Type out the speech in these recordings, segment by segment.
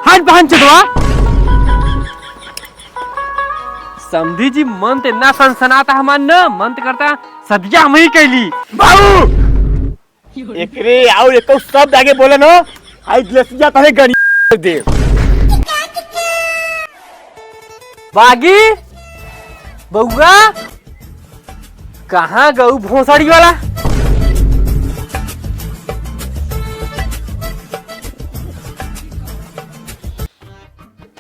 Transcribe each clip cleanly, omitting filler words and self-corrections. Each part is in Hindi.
हट बहन चुदवा। समधी जी मन तो इतना सनसनाता हमार न मन तो करता सदिया हम ही कैली। बाबू एकरे आओ एको शब्द आगे बोले न आई ग्लेसिया तने गड़ी दे। बागी बउआ कहाँ गऊ भोसड़ी वाला।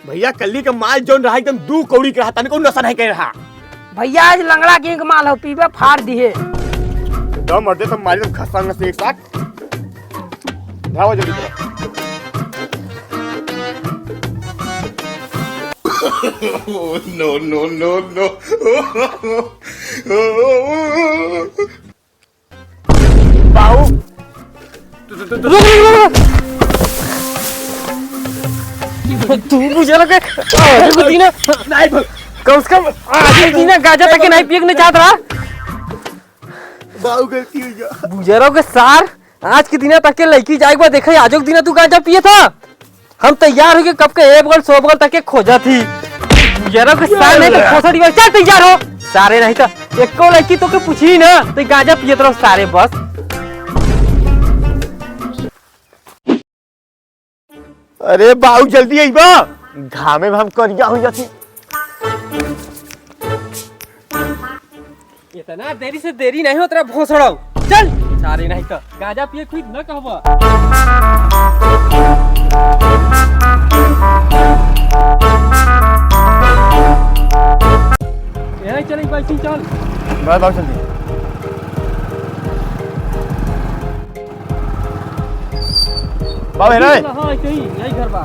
भैया कल्ली का माल जोन रहा एकदम 2 कौड़ी के रहा तने को नशा नहीं कर रहा। भैया आज लंगड़ा किंग माल हो पीबे फाड़ दिए। दम मर दे तो मारी तो खसांग से एक साथ धावा जल्दी करो। नो नो नो नो बाऊ तू मुझे लगे कम से कम आज दीना गाजा तक नहीं पियने चाहत रहा। बाऊ गलती हुई गया। बुझेरो के सार आज के दिन तक के लड़की जाएगा देखे आजो के दिन तू गाजा पिए था। हम तैयार हो के कब के 1 बगल 100 बगल तक के खोजा थी। बुझेरो के सार नहीं तो खोसड़ी वाला चल तैयार हो सारे नहीं तो एको लड़की तो के पूछी ना तो गाजा पिए रहो सारे बस। अरे बाऊ जल्दी आई बा घामे में हम करिया हो जाती। इतना देरी से देरी नहीं होता भोसड़ो चल सारे नहीं तो गाजा पिए खुद न कहबा। यही चल बैठी चल बाऊ बाऊ जल्दी बाऊ है ना। हां यही घर बा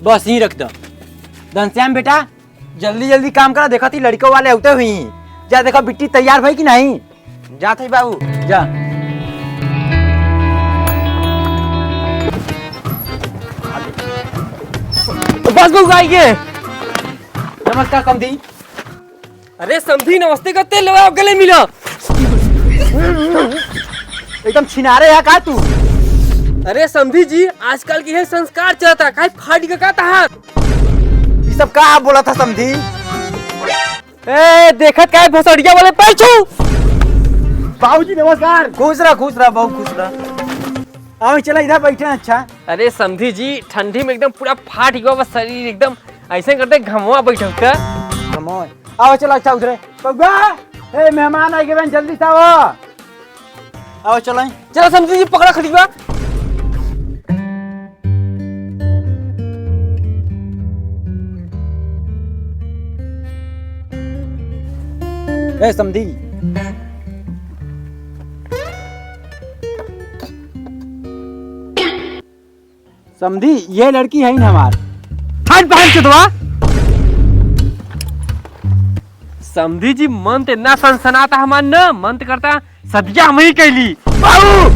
बस यहीं रख दो। घनश्याम बेटा जल्दी जल्दी काम करा देखा थी लड़कों वाले होते हुई जा देखो बिट्टी तैयार भाई कि नहीं। जा थे बाबू जा। बस बहू आइए। नमस्कार समधी। अरे समधी नमस्ते करते लो गले मिलो। एकदम छिनारे है का तू। अरे समधी जी आजकल की है संस्कार चलता काहे फाड़ी का कहता है। ये सब का बोला था समधी। ए देखत काय भोसड़िया वाले पैर छू। बाबूजी नमस्कार। खुश रहा बहुत खुश रहा। आओ चला इधर बैठे हैं। अच्छा अरे समधी जी ठंडी में एकदम पूरा फाट गया बस शरीर एकदम ऐसे करते घमवा बैठल का। आओ चलो अच्छा उधर बउआ ए मेहमान आ गए जल्दी से आओ। आओ चलो चलो समधी जी पकड़ा खड़ीवा। ए समधी समधी ये लड़की है ना हमार। हट बहन चुदवा। समधी जी मन तो इतना सनसनाता हमार न मन तो करता सदिया हम ही कैली। बाऊ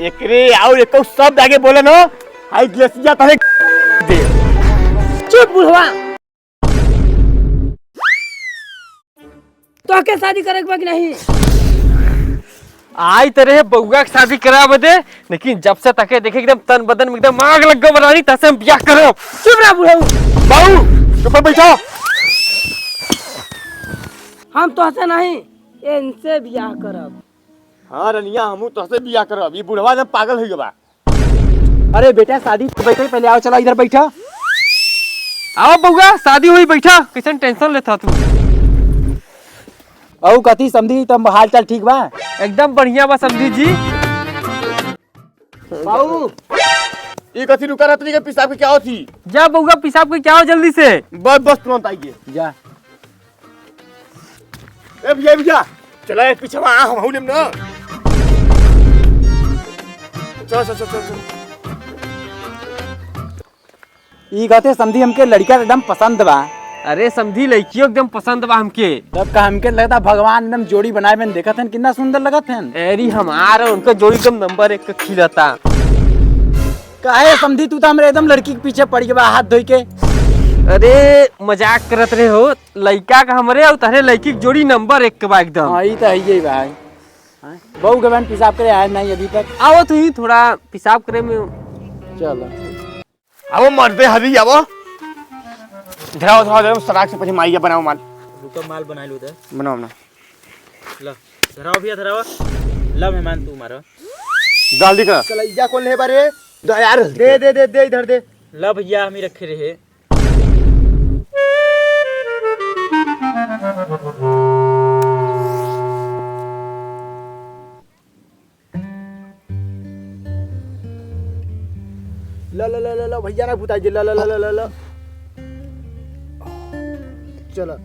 एकरे आओ एको शब्द आगे बोले न आई ग्लेसिया तने दे। चुप बुढ़वा। तो के शादी करे के नहीं। आई तरह बउआ की शादी करा बदे लेकिन जब से तके देखे एकदम तन बदन में एकदम आग लग गो बनानी तसे हम ब्याह करो। चुप रह बुढ़ऊ। बाऊ चुप बैठो। हम तो हसे नहीं इनसे ब्याह करब। हां रनिया हमू तोसे बियाह करब। ई बुढ़वा जब पागल हो गबा। अरे बेटा शादी बैठे पहले आओ चलो इधर बैठा। आओ बउआ शादी हुई बैठा कैसन टेंशन लेता तू। औ कथी समधी तुम हाल चाल ठीक बा। एकदम बढ़िया बा समधी जी। बाऊ ई कथी रुका रहतनी के पिसाब के क्या होती। जा बउआ पिसाब के क्या हो जल्दी से। बस बस तुरंत आइए। जा ए भैया चला ए पीछे आ हम लेम ना। चल चल चल चल। ई कहते समधी हमके लड़का एकदम पसंद बा। अरे समधी लड़कियों एकदम पसंद बा हमके। तब का हमके लगता भगवान एकदम जोड़ी बनाए में देखत हन कितना सुंदर लगत हन। एरी हम आ रहे उनका जोड़ी एकदम नंबर 1 का खिलता। काहे समधी तू तो हमरे एकदम लड़की के पीछे पड़ गया हाथ धोई के। अरे मजाक करत रहे हो लड़का का हमरे और तहरे लड़की की जोड़ी नंबर 1 के बा एकदम। हां ई तो है ही भाई। बहू गवन पेशाब करे आए नहीं अभी तक। आओ तू ही थोड़ा पेशाब करे में चलो अब मरते हरी अब धराओ धराओ धराओ सराक से पहले माइया बनाओ माल रुको माल बना लो उधर बनाओ ना ला धराओ भैया धराओ ला मेहमान तू मारो जल्दी कर कलैया कौन है बारे यार दे दे दे दे इधर दे ला भैया हम ही रखे रहे ला ला ला ला ला भैया ना पुताई ला ला ला ला ला ला चलो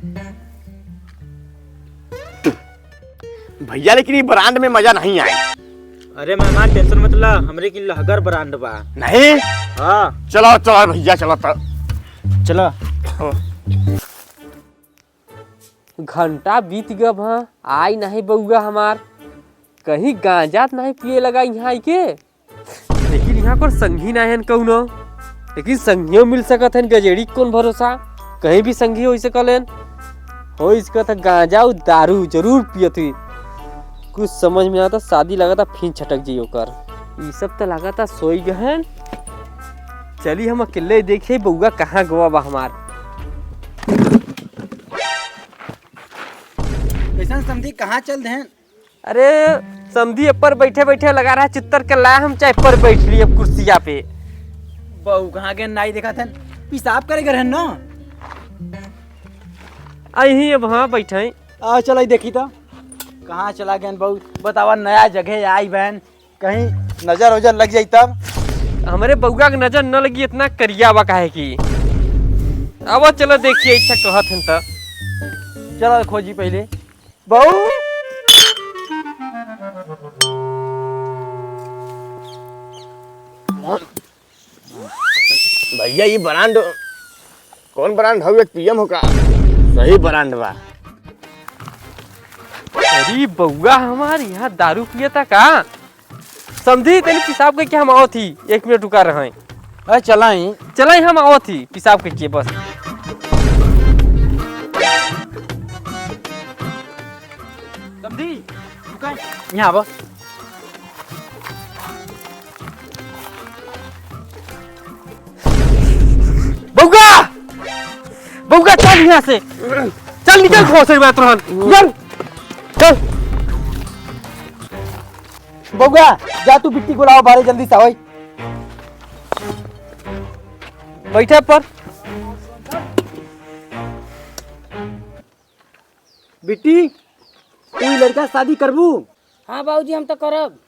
भैया लेकिन ये ब्रांड में मजा नहीं आया अरे मेहमान टेंशन मत ला हमरे की लहगर ब्रांड बा नहीं हाँ चलो चलो भैया चलो तो चलो घंटा बीत गया वहाँ आई नहीं बउआ हमार कहीं गांजा नहीं पिए लगा यहाँ के लेकिन यहाँ को संगी नहीं है कौनो लेकिन संगियों मिल सकत है गजेड़ी कौन भरोसा कहीं भी संगी हो सकलेन हो इसका था गांजा और दारू जरूर पिए थी कुछ समझ में आता शादी लगा था फिर छटक जी कर ये सब तो लगा था सोई गहन चली हम अकेले देखे बउआ कहाँ गवा बा हमार कैसन समझी कहाँ चल दें अरे समझी पर बैठे बैठे लगा रहा चित्तर के लाया हम चाहे पर बैठ लिए कुर्सिया पे बहू कहाँ के नाई देखा था पेशाब करे घर न आई अब हाँ बैठे आ चल देखी तो कहाँ चला गए बहू बतावा नया जगह आई बहन कहीं नजर उजर लग जाई तब हमारे बउआ के नजर न लगी इतना करिया बा काहे की अब चलो देखिए इच्छा कहत हन त चलो खोजी पहले बहू भैया ये ब्रांड कौन ब्रांड हो पीएम होगा सही ब्रांड बा अरे बउआ हमार यहाँ दारू पिए था का समझी तेरी पिसाब के क्या हम आओ थी 1 मिनट रुका रहे अरे चला ही चला ही हम आओ थी पिसाब के किए बस समझी रुका यहाँ बस बउआ बउआ चल यहाँ से चल निकल घोसड़ी बात रहन चल चल बउआ जा तू बिट्टी को लाओ बारे जल्दी से आवई बैठे पर बिट्टी तू लड़का शादी करबू हाँ बाबूजी हम तो करब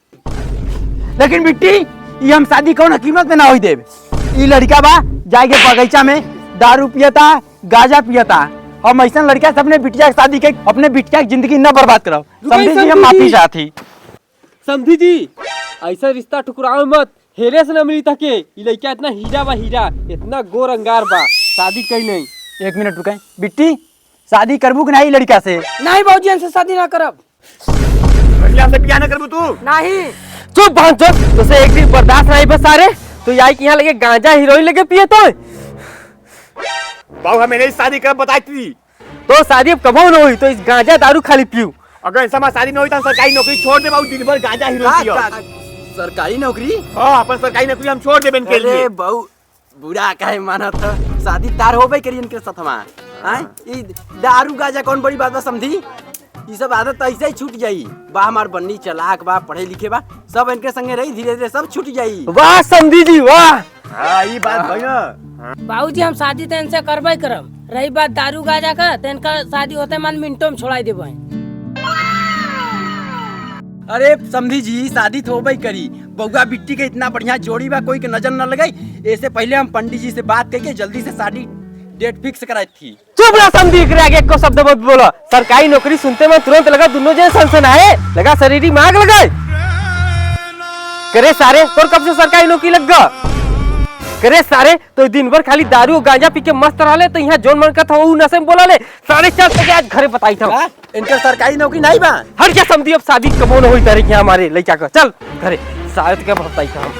लेकिन बिट्टी ये हम शादी कौन कीमत में ना होई देब ई लड़का बा जाके बगीचा में दारू पियता गांजा पियता हम ऐसा लड़का से अपने बिटिया की शादी के अपने बिटिया की जिंदगी न बर्बाद कराओ समझी जी हम माफी चाहती समझी जी ऐसा रिश्ता ठुकराओ मत हेरे से न मिली तके ये लड़का इतना हीरा बा हीरा इतना गोर अंगार बा शादी कई नहीं 1 मिनट रुके बिट्टी शादी करबू कि नहीं लड़का से नहीं बाबूजी हमसे शादी ना करब भैया से बियाह न करबू तू नहीं चुप भांचो तो से एक दिन बर्दाश्त नहीं बस सारे तो याई कि यहाँ लगे गांजा हीरोइन लगे पिए तो बाबू हमें नहीं शादी कर बताई थी तो शादी अब कबो न हुई तो इस गांजा दारू खाली पियो अगर ऐसा में शादी न हुई तो सरकारी नौकरी छोड़ दे बाबू दिन भर गांजा हीरो पियो सरकारी नौकरी हां अपन सरकारी नौकरी हम छोड़ देबे इनके लिए बहु बुरा काहे मानत ह? शादी तार होबे करी इनके साथ हमार हैं ई दारू गांजा कौन बड़ी बात बा समझी ई सब आदत तो ऐसे ही छूट जाई बा हमार बन्नी चलाक बा पढ़े लिखे बा सब इनके संगे रही धीरे धीरे सब छूट जाई वाह समझी जी वाह हां ये बात भाई ना बाबूजी हम शादी तो इनसे करबे करब रही बात दारू गांजा का तो इनका शादी होते मन मिनटों में छोड़ा देबे अरे समझी जी शादी तो होबे करी बउआ बिट्टी के इतना बढ़िया जोड़ी बा कोई के नजर न लगाई ऐसे पहले हम पंडित जी से बात करके जल्दी से शादी डेट फिक्स कराई थी चुप रहा समझी के आगे को शब्द मत बोलो सरकारी नौकरी सुनते में तुरंत लगा दोनों जन सनसन आए लगा शरीर में आग लगाए करे सारे और कब से सरकारी नौकरी लग गया करे सारे तो दिन भर खाली दारू और गांजा पी के मस्त रहा ले तो यहाँ जोन मन का था वो नशे में बोला ले सारे चल के आज घरे बताई था इनका सरकारी नौकरी नहीं बा हर क्या समझी अब शादी कबो न हुई तारीख यहाँ हमारे लड़का का चल घरे सारे क्या बताई था हम